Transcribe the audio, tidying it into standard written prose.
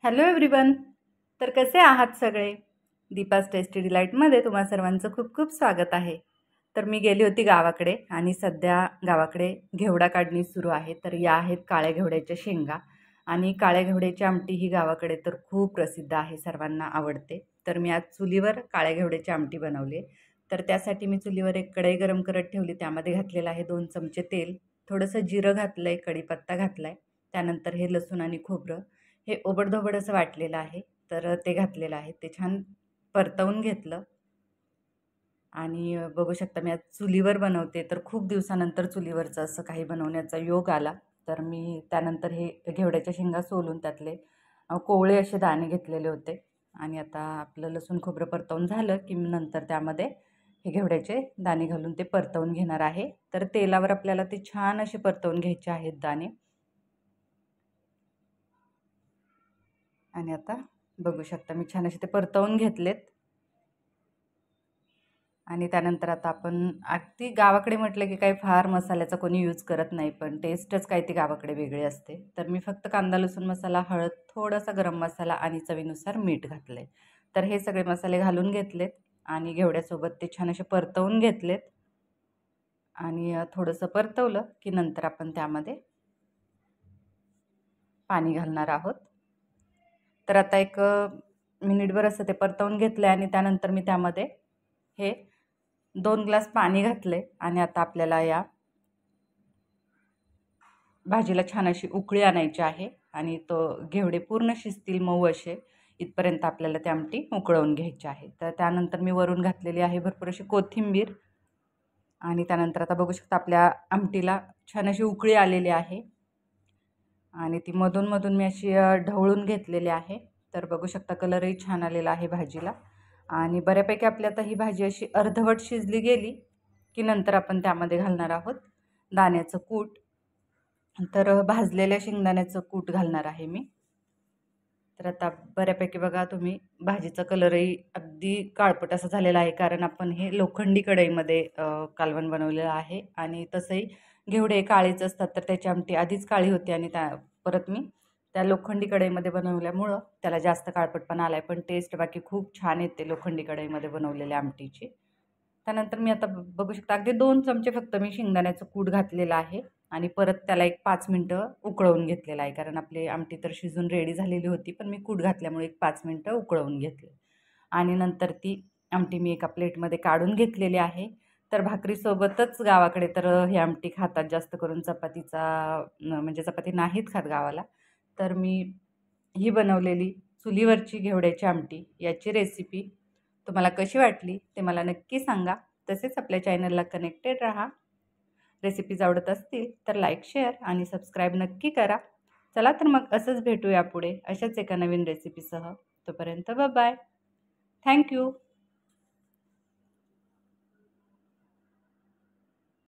Hello everyone. तर कसे आहात सगळे? दीपास टेस्टी डिलाईटमध्ये तुम्हा सर्वांचं खूप खूप स्वागत आहे. तर मी गेली होती गावाकडे आणि सध्या गावाकडे घेवडा काढणी सुरू आहे. तर या आहेत काळ्या घेवड्याच्या शेंगा आणि काळ्या घेवड्याची आमटी ही गावाकडे तर खूप प्रसिद्ध आहे, सर्वांना आवडते. तर मी आज चुलीवर काळ्या घेवड्याची आमटी बनवली. तर त्यासाठी मी चुलीवर एक कढई गरम करत ठेवली. त्यामध्ये घातलेलं आहे 2 चमचे तेल, थोडंसं जिरं घातलं आहे, कढीपत्ता घातला आहे. त्यानंतर हे लसूण आणि खोबरं हे ओबडधोबड असं वाटलेलं आहे. तर ते घातलेलं आहे. ते छान परतवून घेतलं आणि बघू शकता मी आज चुलीवर बनवते. तर खूप दिवसानंतर चुलीवरचं असं काही बनवण्याचा योग आला. तर मी त्यानंतर हे घेवड्याच्या शेंगा सोलून त्यातले कोवळे असे दाणे घेतलेले होते आणि आता आपलं लसूण खोबरं परतवून झालं की मी नंतर त्यामध्ये हे घेवड्याचे दाणे घालून ते परतवून घेणार आहे. तर तेलावर आपल्याला ते छान असे परतवून घ्यायचे आहेत दाणे. आणि आता बघू शकता मी छान असे ते परतवून घेतलेत आणि त्यानंतर आता आपण अगदी गावाकडे म्हटलं की काही फार मसाल्याचा कोणी यूज करत नाही, पण टेस्टच काय ती गावाकडे वेगळी असते. तर मी फक्त कांदा लसूण मसाला, हळद, थोडासा गरम मसाला आणि चवीनुसार मीठ घातले. तर हे सगळे मसाले घालून घेतलेत आणि घेवड्यासोबत ते छान असे परतवून घेतलेत आणि थोडंसं परतवलं की नंतर आपण त्यामध्ये पाणी घालणार आहोत. तर आता एक मिनिटभर असं ते परतवून घेतलं आणि त्यानंतर मी त्यामध्ये हे 2 ग्लास पाणी घातले आणि आता आपल्याला या भाजीला छान अशी उकळी आणायची आहे आणि तो घेवडे पूर्ण शिजतील मऊ असे इथपर्यंत आपल्याला ते आमटी उकळवून घ्यायची आहे. तर त्यानंतर मी वरून घातलेली आहे भरपूर अशी कोथिंबीर आणि त्यानंतर आता बघू शकता आपल्या आमटीला छान अशी उकळी आलेली आहे आणि ती मधून मी अशी ढवळून घेतलेली आहे. तर बघू शकता कलरही छान आलेला आहे भाजीला आणि बऱ्यापैकी आपली आता ही भाजी अशी अर्धवट शिजली गेली की नंतर आपण त्यामध्ये घालणार आहोत दाण्याचं कूट. तर भाजलेल्या शेंगदाण्याचं कूट घालणार आहे मी. तर आता बऱ्यापैकी बघा तुम्ही भाजीचा कलरही अगदी काळपट असा झालेला आहे, कारण आपण हे लोखंडी कढईमध्ये कालवण बनवलेलं आहे आणि तसंही घेवडे काळेच असतात, तर त्याची आमटी आधीच काळी होती आणि परत मी त्या लोखंडी कढईमध्ये बनवल्यामुळं त्याला जास्त काळपटपणा आला आहे, पण टेस्ट बाकी खूप छान येते लोखंडी कढईमध्ये बनवलेल्या आमटीची. त्यानंतर मी आता बघू शकता अगदी 2 चमचे फक्त मी शेंगदाण्याचं कूट घातलेलं आहे आणि परत त्याला एक 5 मिनिटं उकळवून घेतलेलं आहे, कारण आपली आमटी तर शिजून रेडी झालेली होती, पण मी कूट घातल्यामुळे एक 5 मिनिटं उकळवून घेतले आणि नंतर ती आमटी मी एका प्लेटमध्ये काढून घेतलेली आहे. तर भाकरीसोबतच गावाकडे तर ही आमटी खातात, जास्त करून चपातीचा म्हणजे चपाती नाहीत खात गावाला. तर मी ही बनवलेली चुलीवरची घेवड्याची आमटी याची रेसिपी तुम्हाला कशी वाटली ते मला नक्की सांगा. तसेच आपल्या चॅनलला कनेक्टेड राहा. रेसिपीज आवडत असतील तर लाईक, शेअर आणि सबस्क्राईब नक्की करा. चला तर मग असंच भेटूया पुढे अशाच एका नवीन रेसिपीसह. तोपर्यंत बाय. Thank you.